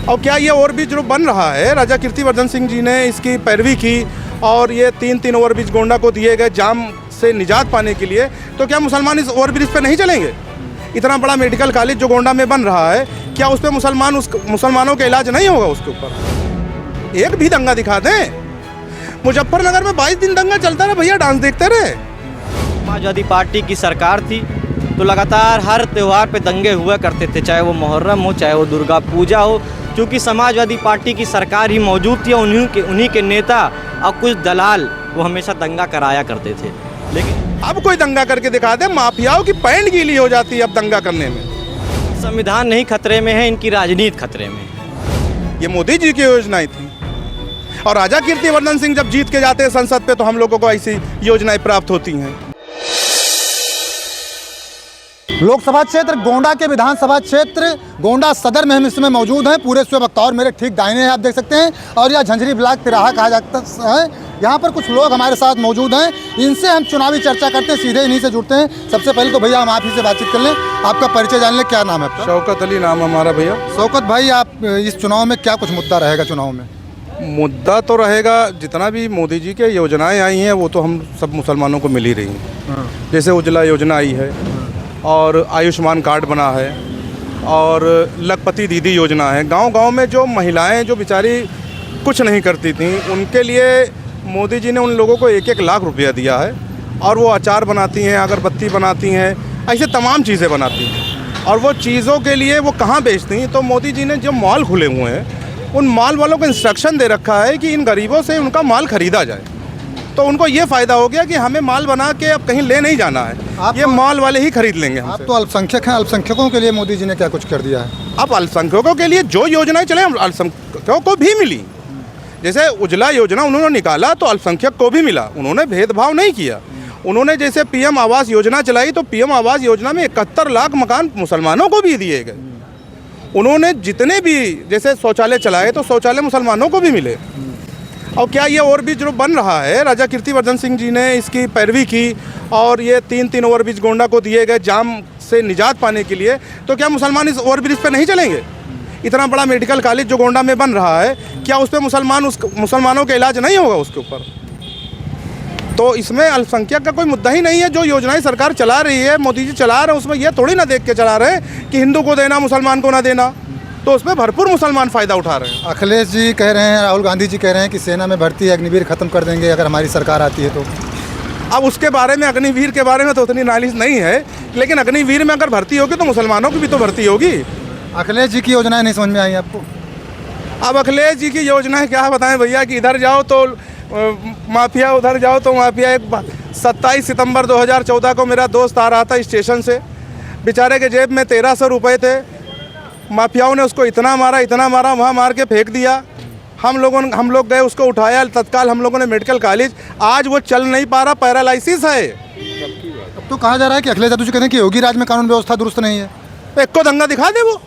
और क्या ये ओवरब्रिज जो बन रहा है, राजा कीर्तिवर्धन सिंह जी ने इसकी पैरवी की और ये तीन ओवरब्रिज गोंडा को दिए गए जाम से निजात पाने के लिए, तो क्या मुसलमान इस ओवरब्रिज पे नहीं चलेंगे? इतना बड़ा मेडिकल कॉलेज जो गोंडा में बन रहा है, क्या उस पर मुसलमानों का इलाज नहीं होगा उसके ऊपर? एक भी दंगा दिखा दें। मुजफ्फरनगर में 22 दिन दंगा चलता रहा भैया, डांस देखते रहे। समाजवादी पार्टी की सरकार थी तो लगातार हर त्यौहार पे दंगे हुआ करते थे, चाहे वो मुहर्रम हो, चाहे वो दुर्गा पूजा हो। क्योंकि समाजवादी पार्टी की सरकार ही मौजूद थी, उन्हीं के नेता और कुछ दलाल वो हमेशा दंगा कराया करते थे। लेकिन अब कोई दंगा करके दिखा दे, माफियाओं की पैंट गीली हो जाती है अब दंगा करने में। संविधान नहीं खतरे में है, इनकी राजनीति खतरे में है। ये मोदी जी की योजनाएं थी और राजा कीर्तिवर्धन सिंह जब जीत के जाते हैं संसद पे तो हम लोगों को ऐसी योजनाएं प्राप्त होती हैं। लोकसभा क्षेत्र गोंडा के विधानसभा क्षेत्र गोंडा सदर में हम इस समय मौजूद हैं। पूरे स्व बख्तौर मेरे ठीक दाहिने हैं, आप देख सकते हैं, और यह झंझरी ब्लॉक तिराहा कहा जाता है। यहाँ पर कुछ लोग हमारे साथ मौजूद हैं, इनसे हम चुनावी चर्चा करते हैं, सीधे इन्हीं से जुड़ते हैं। सबसे पहले तो भैया हम आप ही से बातचीत कर लें, आपका परिचय जान लें, क्या नाम है आपका? शौकत अली नाम हमारा भैया। शौकत भाई, आप इस चुनाव में क्या कुछ मुद्दा रहेगा? चुनाव में मुद्दा तो रहेगा, जितना भी मोदी जी के योजनाएं आई हैं वो तो हम सब मुसलमानों को मिल ही रही हैं। जैसे उज्ज्वला योजना आई है और आयुष्मान कार्ड बना है और लखपति दीदी योजना है। गांव-गांव में जो महिलाएं जो बेचारी कुछ नहीं करती थीं, उनके लिए मोदी जी ने उन लोगों को 1-1 लाख रुपया दिया है और वो अचार बनाती हैं, अगरबत्ती बनाती हैं, ऐसे तमाम चीज़ें बनाती हैं। और वो चीज़ों के लिए वो कहाँ बेचती हैं? तो मोदी जी ने जो मॉल खुले हुए हैं उन मॉल वालों को इंस्ट्रक्शन दे रखा है कि इन गरीबों से उनका माल खरीदा जाए। तो उनको ये फ़ायदा हो गया कि हमें माल बना के अब कहीं ले नहीं जाना है, ये मॉल वाले ही खरीद लेंगे हमसे। आप तो अल्पसंख्यक हैं, अल्पसंख्यकों के लिए मोदी जी ने क्या कुछ कर दिया है? अब अल्पसंख्यकों के लिए जो योजनाएं चले अल्पसंख्यकों को भी मिली। जैसे उज्ज्वला योजना उन्होंने निकाला तो अल्पसंख्यक को भी मिला, उन्होंने भेदभाव नहीं किया। उन्होंने जैसे पीएम आवास योजना चलाई तो पीएम आवास योजना में 71 लाख मकान मुसलमानों को भी दिए गए। उन्होंने जितने भी जैसे शौचालय चलाए तो शौचालय मुसलमानों को भी मिले। और क्या ये ओवरब्रिज जो बन रहा है, राजा कीर्तिवर्धन सिंह जी ने इसकी पैरवी की और ये तीन ओवरब्रिज गोंडा को दिए गए जाम से निजात पाने के लिए, तो क्या मुसलमान इस ओवरब्रिज पे नहीं चलेंगे? इतना बड़ा मेडिकल कॉलेज जो गोंडा में बन रहा है, क्या उस पर मुसलमानों का इलाज नहीं होगा उसके ऊपर? तो इसमें अल्पसंख्यक का कोई मुद्दा ही नहीं है। जो योजनाएं सरकार चला रही है, मोदी जी चला रहे हैं, उसमें ये थोड़ी ना देख के चला रहे हैं कि हिंदू को देना मुसलमान को ना देना। तो उसमें भरपूर मुसलमान फ़ायदा उठा रहे हैं। अखिलेश जी कह रहे हैं, राहुल गांधी जी कह रहे हैं कि सेना में भर्ती अग्निवीर ख़त्म कर देंगे अगर हमारी सरकार आती है तो। अब उसके बारे में, अग्निवीर के बारे में तो उतनी नॉलेज नहीं है, लेकिन अग्निवीर में अगर भर्ती होगी तो मुसलमानों की भी तो भर्ती होगी। अखिलेश जी की योजनाएं नहीं समझ में आई आपको? अब अखिलेश जी की योजनाएं क्या बताएं भैया कि इधर जाओ तो माफिया, उधर जाओ तो माफिया। 27 सितंबर 2014 को मेरा दोस्त आ रहा था स्टेशन से, बेचारे के जेब में 1300 रुपये थे। माफियाओं ने उसको इतना मारा, वहाँ मार के फेंक दिया। हम लोग गए, उसको उठाया, तत्काल हम लोगों ने मेडिकल कॉलेज, आज वो चल नहीं पा रहा, पैरालिसिस है। अब तो कहा जा रहा है कि अखिलेश यादव जी कहते हैं कि योगी राज में कानून व्यवस्था दुरुस्त नहीं है। एक को दंगा दिखा दे, वो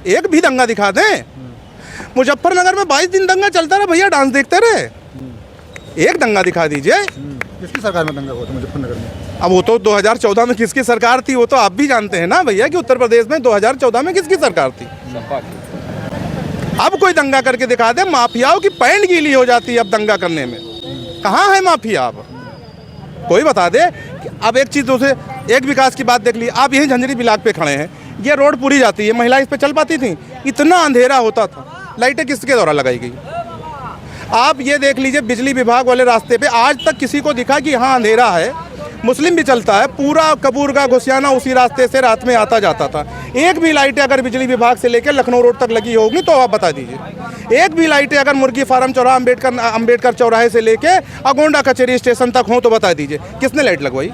एक भी दंगा दिखा दें। मुजफ्फरनगर में 22 दिन दंगा चलता रहा भैया, डांस देखते रहे। एक दंगा दिखा दीजिए। किसकी सरकार में दंगा हुआ था मुजफ्फरनगर में? अब वो तो 2014 में किसकी सरकार थी वो तो आप भी जानते हैं ना भैया कि उत्तर प्रदेश में 2014 में किसकी सरकार थी। अब कोई दंगा करके दिखा दे, माफियाओं की पैंट गीली हो जाती है अब दंगा करने में। कहाँ है माफिया? अब कोई बता दे। अब एक चीज़ दूसरे, एक विकास की बात देख ली, आप यहीं झंझरी ब्लॉक पे खड़े हैं, ये रोड पूरी जाती है, महिला इस पे चल पाती थी? इतना अंधेरा होता था, लाइटें किसके द्वारा लगाई गई? आप ये देख लीजिए, बिजली विभाग वाले रास्ते पे आज तक किसी को दिखा कि हाँ अंधेरा है? मुस्लिम भी चलता है, पूरा कपूरगा घुसियाना उसी रास्ते से रात में आता जाता था। एक भी लाइटें अगर बिजली विभाग से लेकर लखनऊ रोड तक लगी होगी तो आप बता दीजिए। एक भी लाइटें अगर मुर्गी फार्म चौराहा अम्बेडकर चौराहे से लेके अगोंडा कचेरी स्टेशन तक हो तो बता दीजिए किसने लाइट लगवाई?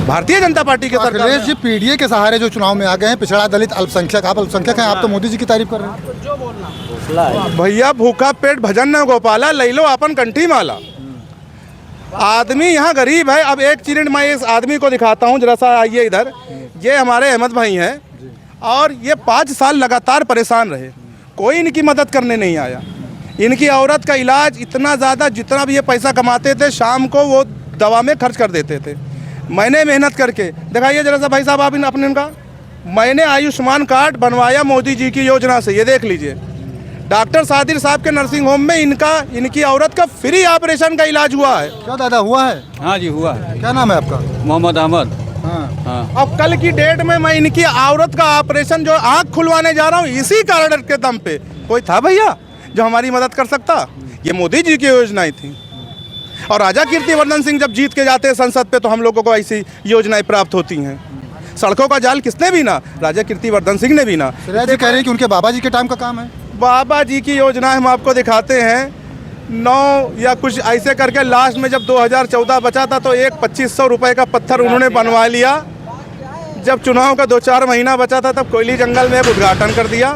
भारतीय जनता पार्टी के सरकार। अखिलेश जी पीडीए के सहारे जो चुनाव में आ गए हैं, पिछड़ा दलित अल्पसंख्यक, आप अल्पसंख्यक हैं, आप तो मोदी जी की तारीफ कर रहे हैं। भैया भूखा पेट भजन न गोपाला, ले लो अपन कंठी माला। आदमी यहाँ गरीब है। अब एक चीज मैं इस आदमी को दिखाता हूँ, जरा सा आइए इधर। ये हमारे अहमद भाई हैं और ये 5 साल लगातार परेशान रहे, कोई इनकी मदद करने नहीं आया। इनकी औरत का इलाज इतना ज़्यादा, जितना भी ये पैसा कमाते थे शाम को वो दवा में खर्च कर देते थे। मैंने मेहनत करके दिखाइए जरा सा भाई साहब, आप अपने इनका मैंने आयुष्मान कार्ड बनवाया मोदी जी की योजना से, ये देख लीजिए। डॉक्टर सादिर साहब के नर्सिंग होम में इनकी औरत का फ्री ऑपरेशन का इलाज हुआ है। क्या दादा हुआ है? हाँ जी हुआ है। क्या नाम है आपका? मोहम्मद अहमद। हाँ। अब कल की डेट में मैं इनकी औरत का ऑपरेशन जो आंख खुलवाने जा रहा हूँ, इसी कार्ड के दम पे कोई था भैया जो हमारी मदद कर सकता? ये मोदी जी की योजनाएं थी। और राजा कीर्तिवर्धन सिंह जब जीत के जाते हैं संसद पे तो हम लोगों को ऐसी योजनाएं प्राप्त होती हैं। सड़कों का जाल किसने बीना? राजा कीर्तिवर्धन सिंह ने बीना। श्रेया जी कह रहे हैं कि उनके बाबा जी के टाइम का काम है। बाबा जी की योजना हम आपको दिखाते हैं, 9 या कुछ ऐसे करके लास्ट में जब 2014 बचा था तो एक 2500 रुपये का पत्थर उन्होंने बनवा लिया। जब चुनाव का 2-4 महीना बचा था तब कोयली जंगल में उद्घाटन कर दिया।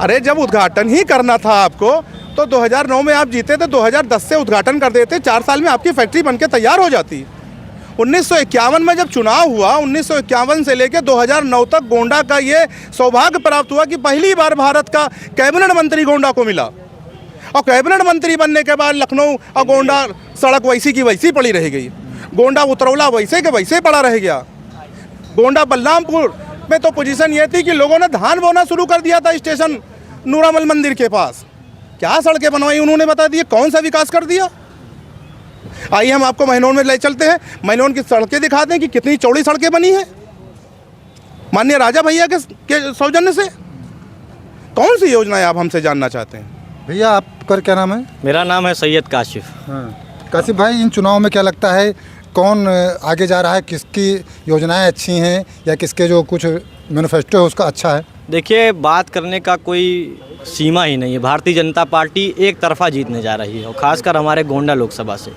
अरे जब उद्घाटन ही करना था आपको तो 2009 में आप जीते थे, 2010 से उद्घाटन कर देते, 4 साल में आपकी फैक्ट्री बनके तैयार हो जाती। 1951 में जब चुनाव हुआ, 1951 से लेकर 2009 तक गोंडा का ये सौभाग्य प्राप्त हुआ कि पहली बार भारत का कैबिनेट मंत्री गोंडा को मिला। और कैबिनेट मंत्री बनने के बाद लखनऊ और गोंडा सड़क वैसी की वैसी पड़ी रह गई। गोंडा उतरौला वैसे के वैसे पड़ा रह गया। गोंडा बलरामपुर में तो पोजीशन ये थी कि लोगों ने धान बोना शुरू कर दिया था स्टेशन नूरामल मंदिर के पास। क्या सड़कें बनवाई उन्होंने बता दिए, कौन सा विकास कर दिया। आइए हम आपको महनौर में ले चलते हैं, महनौर की सड़कें दिखाते हैं कि कितनी चौड़ी सड़कें बनी हैं माननीय राजा भैया के सौजन्य से। कौन सी योजनाएं आप हमसे जानना चाहते हैं? भैया आपका क्या नाम है? मेरा नाम है सैयद काशिफ। हाँ। काशिफ भाई, इन चुनाव में क्या लगता है कौन आगे जा रहा है? किसकी योजनाएं अच्छी हैं या किसके जो कुछ मैनिफेस्टो है उसका अच्छा है? देखिए, बात करने का कोई सीमा ही नहीं है। भारतीय जनता पार्टी एक तरफा जीतने जा रही है, और ख़ासकर हमारे गोंडा लोकसभा से।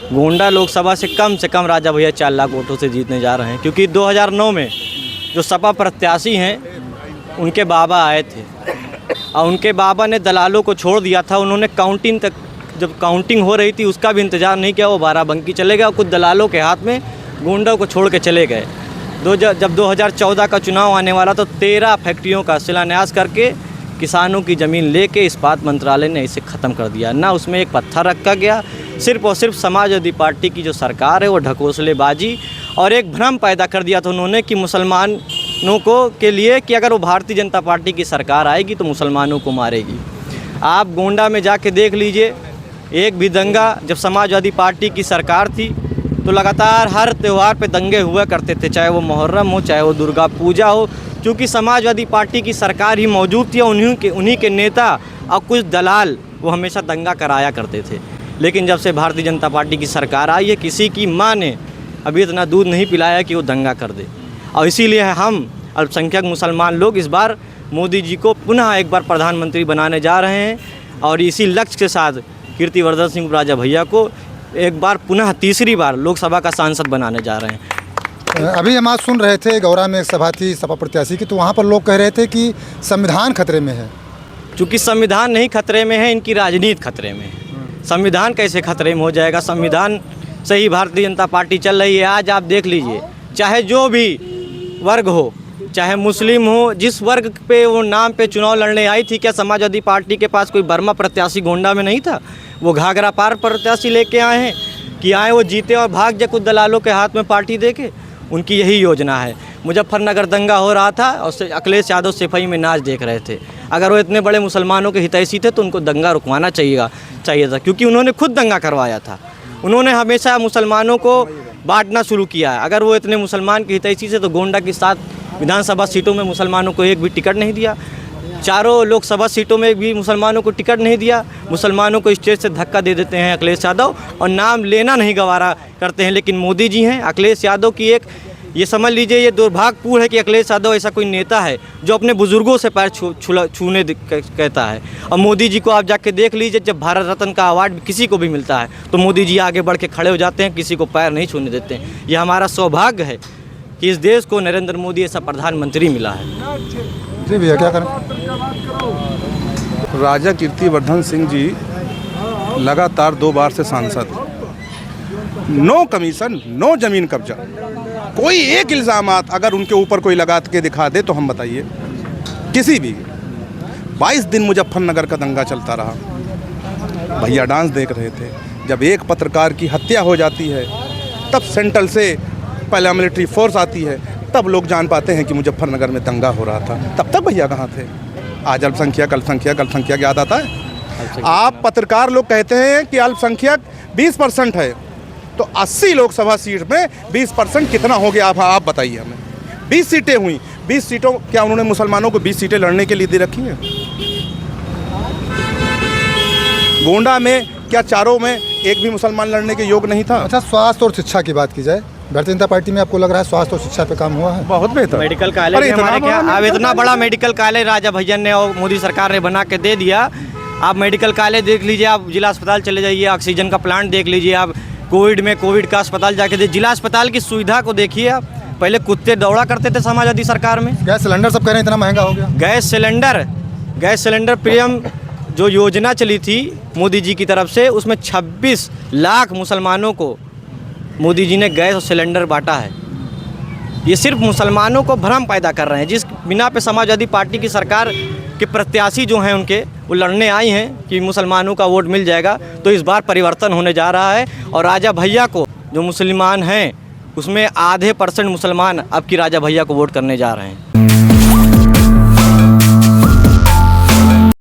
गोंडा लोकसभा से कम राजा भैया 4 लाख वोटों से जीतने जा रहे हैं, क्योंकि 2009 में जो सपा प्रत्याशी हैं उनके बाबा आए थे और उनके बाबा ने दलालों को छोड़ दिया था। उन्होंने काउंटिंग तक, जब काउंटिंग हो रही थी उसका भी इंतज़ार नहीं किया, वो बाराबंकी चले गए और कुछ दलालों के हाथ में गोंडा को छोड़ के चले गए। जब 2014 का चुनाव आने वाला तो 13 फैक्ट्रियों का शिलान्यास करके किसानों की ज़मीन लेके इस्पात मंत्रालय ने इसे ख़त्म कर दिया। ना उसमें एक पत्थर रखा गया, सिर्फ और सिर्फ समाजवादी पार्टी की जो सरकार है वो ढकोसलेबाजी और एक भ्रम पैदा कर दिया था उन्होंने कि मुसलमानों को के लिए कि अगर वो भारतीय जनता पार्टी की सरकार आएगी तो मुसलमानों को मारेगी। आप गोंडा में जाके देख लीजिए, एक भी दंगा जब समाजवादी पार्टी की सरकार थी तो लगातार हर त्यौहार पे दंगे हुआ करते थे, चाहे वो मुहर्रम हो, चाहे वो दुर्गा पूजा हो। क्योंकि समाजवादी पार्टी की सरकार ही मौजूद थी, उन्हीं के नेता और कुछ दलाल वो हमेशा दंगा कराया करते थे। लेकिन जब से भारतीय जनता पार्टी की सरकार आई है, किसी की माँ ने अभी इतना दूध नहीं पिलाया कि वो दंगा कर दे। और इसीलिए हम अल्पसंख्यक मुसलमान लोग इस बार मोदी जी को पुनः एक बार प्रधानमंत्री बनाने जा रहे हैं, और इसी लक्ष्य के साथ कीर्तिवर्धन सिंह राजा भैया को एक बार पुनः तीसरी बार लोकसभा का सांसद बनाने जा रहे हैं। अभी हम आज सुन रहे थे, गौरा में एक सभा थी सपा प्रत्याशी की, तो वहाँ पर लोग कह रहे थे कि संविधान खतरे में है। चूँकि संविधान नहीं खतरे में है, इनकी राजनीति खतरे में है। संविधान कैसे खतरे में हो जाएगा? संविधान से ही भारतीय जनता पार्टी चल रही है। आज आप देख लीजिए, चाहे जो भी वर्ग हो, चाहे मुस्लिम हो, जिस वर्ग पे वो नाम पे चुनाव लड़ने आई थी, क्या समाजवादी पार्टी के पास कोई बर्मा प्रत्याशी गोंडा में नहीं था? वो घाघरा पार प्रत्याशी लेके आए हैं कि आए वो जीते और भाग जाए कुछ दलालों के हाथ में पार्टी देके। उनकी यही योजना है। मुजफ्फरनगर दंगा हो रहा था और अखिलेश यादव सिपाही में नाच देख रहे थे। अगर वो इतने बड़े मुसलमानों के हितैषी थे तो उनको दंगा रुकवाना चाहिए था, क्योंकि उन्होंने खुद दंगा करवाया था। उन्होंने हमेशा मुसलमानों को बांटना शुरू किया है। अगर वो इतने मुसलमान के हितैषी से तो गोंडा की 7 विधानसभा सीटों में मुसलमानों को एक भी टिकट नहीं दिया, 4 लोकसभा सीटों में भी मुसलमानों को टिकट नहीं दिया। मुसलमानों को स्टेज से धक्का दे देते हैं अखिलेश यादव और नाम लेना नहीं गवारा करते हैं। लेकिन मोदी जी हैं। अखिलेश यादव की एक ये समझ लीजिए, ये दुर्भाग्यपूर्ण है कि अखिलेश यादव ऐसा कोई नेता है जो अपने बुजुर्गों से पैर छूने कहता है। और मोदी जी को आप जाके देख लीजिए, जब भारत रत्न का अवार्ड किसी को भी मिलता है तो मोदी जी आगे बढ़ के खड़े हो जाते हैं, किसी को पैर नहीं छूने देते हैं। ये हमारा सौभाग्य है कि इस देश को नरेंद्र मोदी ऐसा प्रधानमंत्री मिला है। जी भैया, क्या करें? राजा कीर्तिवर्धन सिंह जी लगातार 2 बार से सांसद, नो कमीशन, नो जमीन कब्जा। कोई एक इल्ज़ामात अगर उनके ऊपर कोई लगा के दिखा दे तो हम बताइए, किसी भी। 22 दिन मुजफ्फरनगर का दंगा चलता रहा, भैया डांस देख रहे थे। जब एक पत्रकार की हत्या हो जाती है तब सेंट्रल से पैरामिलिट्री फोर्स आती है, तब लोग जान पाते हैं कि मुजफ्फरनगर में दंगा हो रहा था। तब तक भैया कहाँ थे? आज अल्पसंख्यक याद आता है। आप पत्रकार लोग कहते हैं कि अल्पसंख्यक 20% है, तो 80 लोकसभा सीट में 20% कितना हो गया? आप बताइए हमें। 20 सीटें हुई, 20 सीटों क्या उन्होंने मुसलमानों को 20 सीटें लड़ने के लिए दे रखी हैं? गोंडा में क्या चारों में एक भी मुसलमान लड़ने के योग नहीं था? अच्छा, स्वास्थ्य और शिक्षा की बात की जाए, भारतीय जनता पार्टी में आपको लग रहा है स्वास्थ्य और शिक्षा पे काम हुआ है? बहुत बेहतर। मेडिकल कॉलेज अरे हमारे क्या, बड़ा अब इतना बड़ा मेडिकल कॉलेज राजा भैया ने और मोदी सरकार ने बना के दे दिया। आप मेडिकल कॉलेज देख लीजिए, आप जिला अस्पताल चले जाइए, ऑक्सीजन का प्लांट देख लीजिए, आप कोविड में कोविड का अस्पताल जाके देखिए, जिला अस्पताल की सुविधा को देखिए आप। पहले कुत्ते दौड़ा करते थे समाजवादी सरकार में। गैस सिलेंडर सब कह रहे हैं इतना महंगा हो गया। गैस सिलेंडर प्रियम जो योजना चली थी मोदी जी की तरफ से, उसमें 26 लाख मुसलमानों को मोदी जी ने गैस और सिलेंडर बांटा है। ये सिर्फ मुसलमानों को भ्रम पैदा कर रहे हैं, जिस बिना पे समाजवादी पार्टी की सरकार के प्रत्याशी जो हैं उनके वो लड़ने आई हैं कि मुसलमानों का वोट मिल जाएगा। तो इस बार परिवर्तन होने जा रहा है और राजा भैया को, जो मुसलमान हैं उसमें आधे % मुसलमान अब की राजा भैया को वोट करने जा रहे हैं।